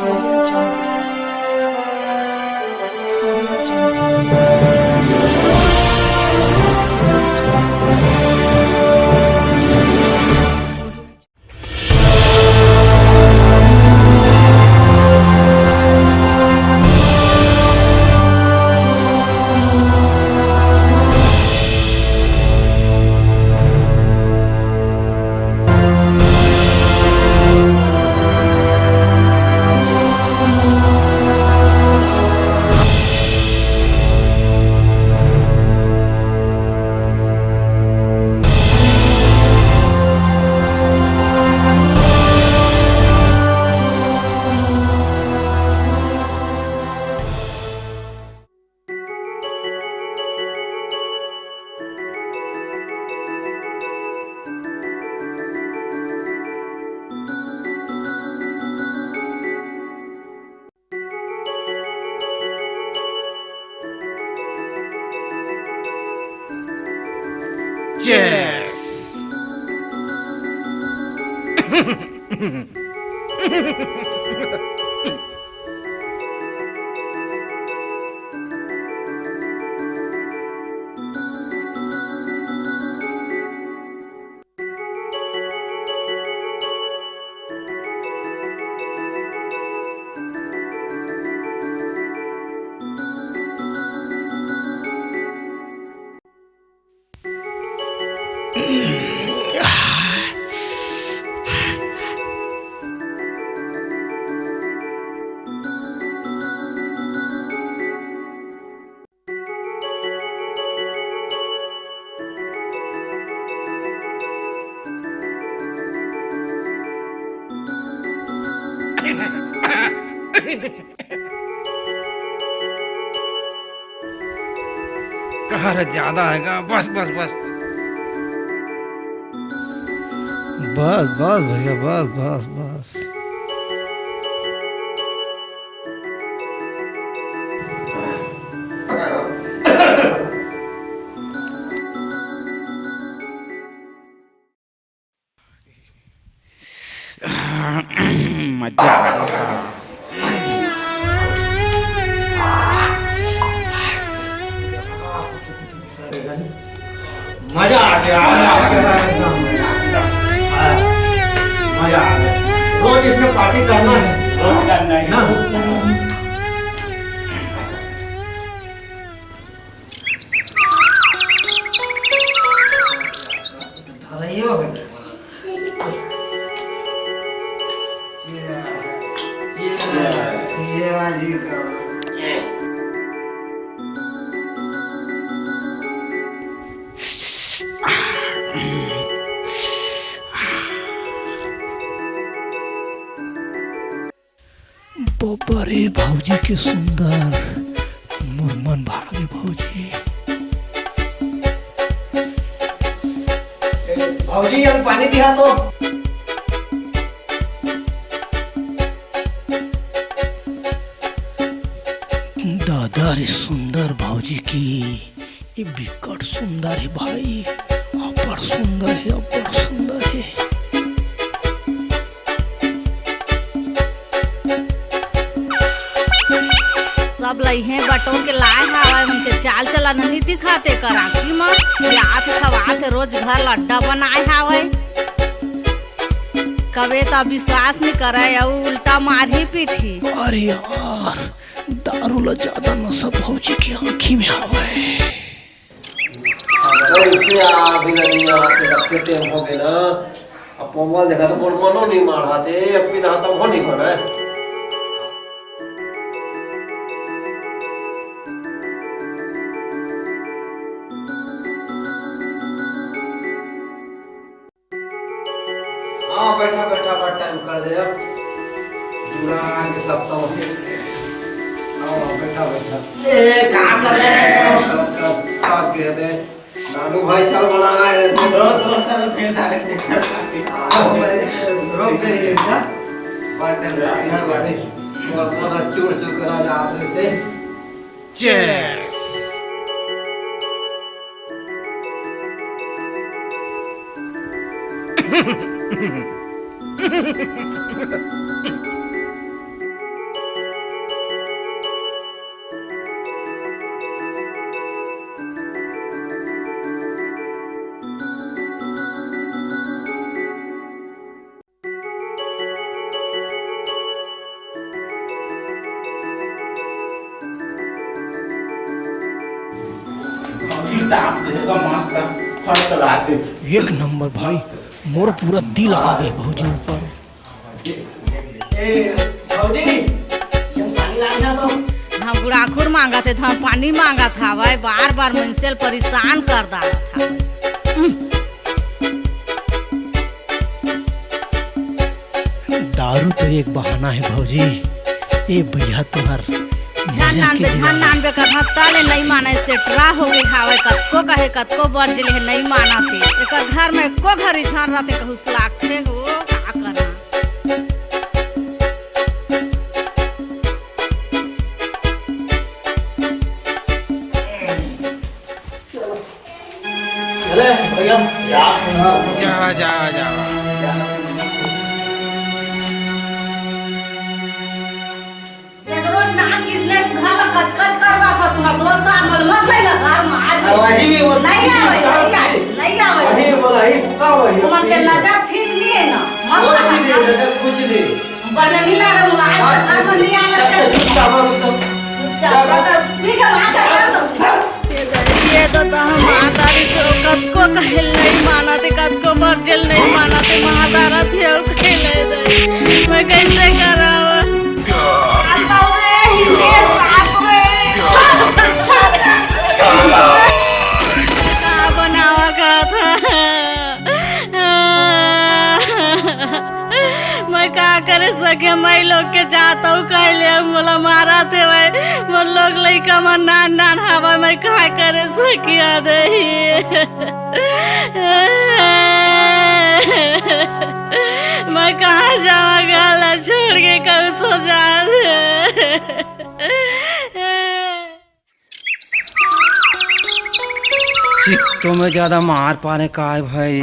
Audio Jungle. Audio Jungle. Yes. कहर ज्यादा हैगा। बस बस बस बस बस भैया बस बस बस। मजा आ गया। मजा आ गया एकदम मजा आ गया। रोज इसमें पार्टी करना है, रोज करना है ना। बाबा रे भौजी के सुंदर मुरमन भागे भौजी। भौजी अब पानी दिया तो। दादा रे सुंदर भौजी की ये बिकट सुंदर है भाई। अपर सुंदर है, अपर सुंदर है। सब लइहे बटोर के लाए हवा उनके चाल चला नहीं दिखाते कराची में लात खवाते रोज घर लड्डा बनाए हवे। कबे तो विश्वास नहीं करे और उल्टा मारी पीठी। अरे यार दारू ला ज्यादा नशा भौजी की आँखी में हवा है। इससे अभी नहीं आते रखते टाइम हो गए ना। अब मोबाइल देखा तो मनो नहीं मारते अब भी तो वो नहीं बना है। हाँ बैठा बैठा बात टाइम कर दे अब जुड़ा के सब तो बैठा बैठा काम कर रहे हैं। नानू भाई चल बना है दोस्त ने फिर धारे रोक दे क्या बात है यार वाली बहुत चूर चूर करा जा आपने से। Yes. देखो मस्त फर्स्ट क्लास। एक नंबर भाई, मोर पूरा दिल आ गए भौजी ऊपर। ए भौजी ये पानी लाना तो हम बुढ़ाखुर मांगा थे, हम पानी मांगा था भाई, बार बार मुझसे परेशान कर रहा था। दारू तो एक बहाना है भौजी। ए भैया तुम्हार छान बे कथा ताले नहीं माने से ट्रा हो गई हावे, कतको कहे कतको बरजले नहीं मानते। एकर घर में को घरी छान रहते कहूस लागते हो का करा। चले भैया जा जा जा रोज नहा किसने घर ला कच करवा था, तुम्हारा दोस्त आमल मत लेना घर में आज वही भी बोल नहीं आवे नहीं आवे वही बोला हिस्सा वही तुमन के नजर ठीक नहीं है ना, मत कुछ नहीं बने नहीं लगा मुझे आज घर में नहीं आना चाहिए। चुपचाप ठीक है वहां से ये तो महादारी से कतको कहल नहीं मानते, कतको मर्जल नहीं मानते, महादारा थे कहले मैं कैसे करावा बनावा का था। मैं का करे सके, मैं लोग के चाहता हूँ कहले मोला मारा थे भाई, मोर लोग लइका मन नान हवा मैं का करे सकिया दही। मैं कहाँ जावा गाला छोड़ के कब सो जा। सिक्तों में ज्यादा मार पाने का है भाई,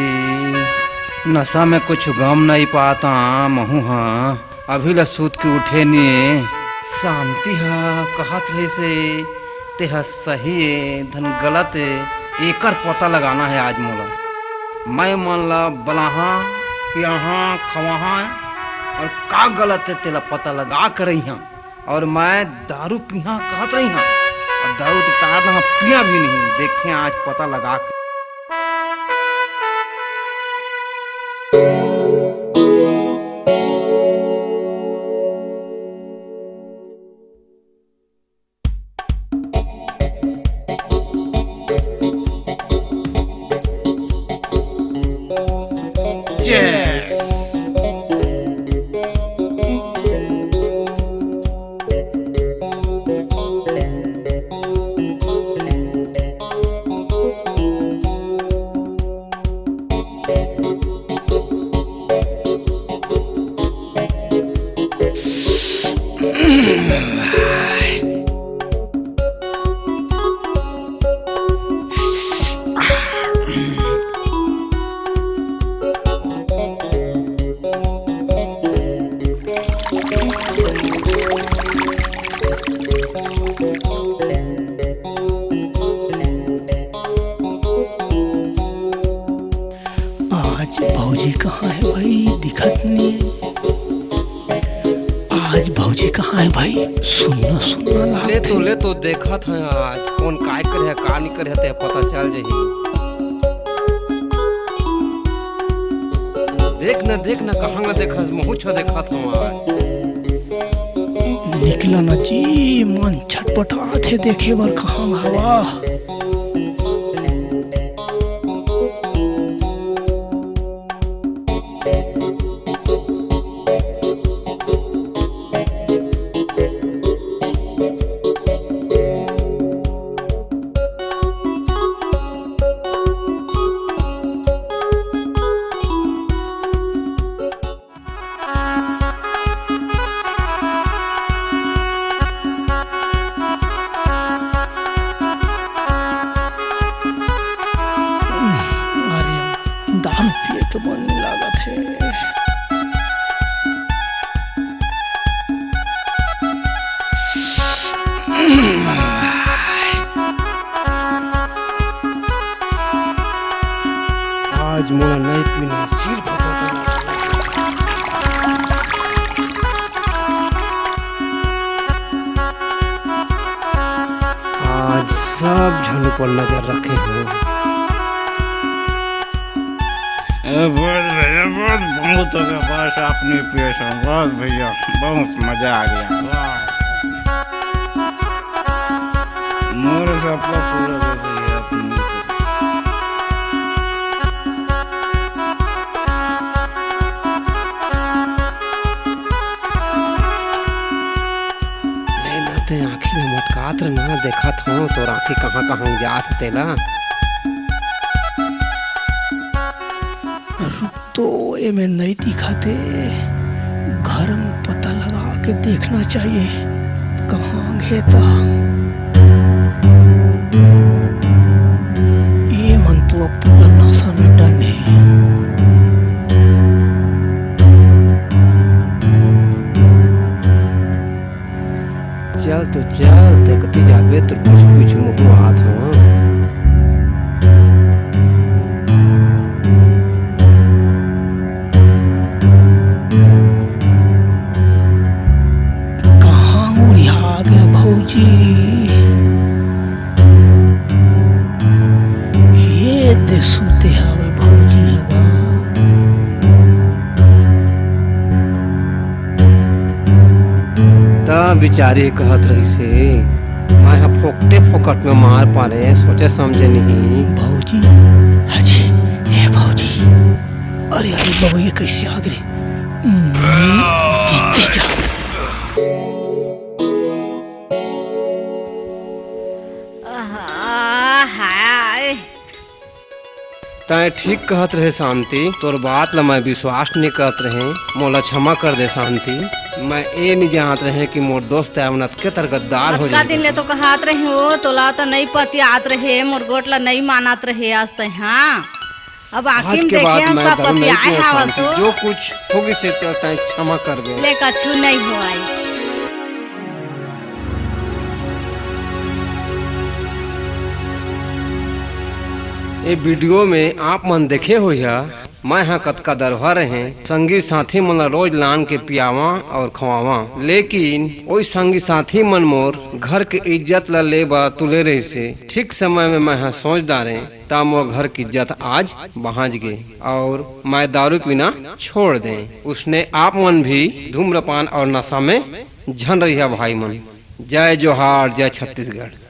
नशा में कुछ गम नहीं पाता महू। हाँ अभी लसूत के उठे नहीं शांति है, कहत रहे से तेह सही है धन गलत है, एकर पता लगाना है आज मोला। मैं मन ला बलाहा पियाहा खवाहा और का गलत है तेला पता लगा कर रही हाँ। और मैं दारू पिया कहत रही हाँ, और दारू तो तार पिया भी नहीं, देखें आज पता लगा के। Yes. आज भौजी कहाँ है भाई, दिखत नहीं है। आज भौजी कहाँ है भाई, सुनना सुनना ले तो देखा था आज कौन काय करे का नहीं करे ते पता चल जाही। देख न कहाँ न देखा मुँह देखा था आज। निकला ना जी, मन छटपटा थे देखे बार कहाँ हवा। दारू पिए के मन लागत है। आज मोला नहीं पीना, सिर फटा आज सब झनु पर नजर रखे हो। बहुत भैया बहुत हो गया बस अपनी पेश बहुत भैया बहुत मजा आ गया मोर सपना पूरा हो गया अपने से। ते आँखी में मटकात ना देखत हो तो आँखी कहाँ कहाँ जात तेला। रुक तो ये में नहीं दिखाते, घर में पता लगा के देखना चाहिए कहाँ घेता। ये मन तो अब पूरा नशा में डने। चल तो चल देखती जाबे तो कुछ कुछ मुँह हाथ हो। कहाँ उड़िया गया भौजी, ये दे सुते हवे भौजी हगा। बिचारी कहत रही से मैं यहाँ फोकटे फोकट में मार पारे सोचे समझे नहीं। भौजी हाजी हे भौजी, अरे अरे बाबा ये कैसे आ गए। जीते जा। हाय तय ठीक कहत रहे शांति, तोर बात ला मैं विश्वास नहीं करत रहे, मोला क्षमा कर दे शांति। मैं ये नहीं जानत रहे कि मोर दोस्त अवनत के तर गद्दार हो अतका दिन ले तो कहत रहे हो, तोला तो नहीं पतियात रहे, मोर गोट ला नहीं मानत रहे आज तक। हाँ अब आज आखिर के देखे बाद मैं हंसता धर्म नहीं पतियाए किया हवा शांति, सो जो कुछ होगी से तय क्षमा कर दे। ले कछु नहीं हुआ। ये वीडियो में आप मन देखे हो या मैं यहाँ कतका दरभा रहे संगी साथी मन रोज लान के पियावा और खवावा, लेकिन वही संगी साथी मन मोर घर के इज्जत ला लेबा तुले रही से ठीक समय में मैं यहाँ सोचदा रहे ता मोर घर की इज्जत आज बहाज गए और मैं दारू पीना छोड़ दे। उसने आप मन भी धूम्रपान और नशा में झन रही है भाई मन। जय जोहार, जय छत्तीसगढ़।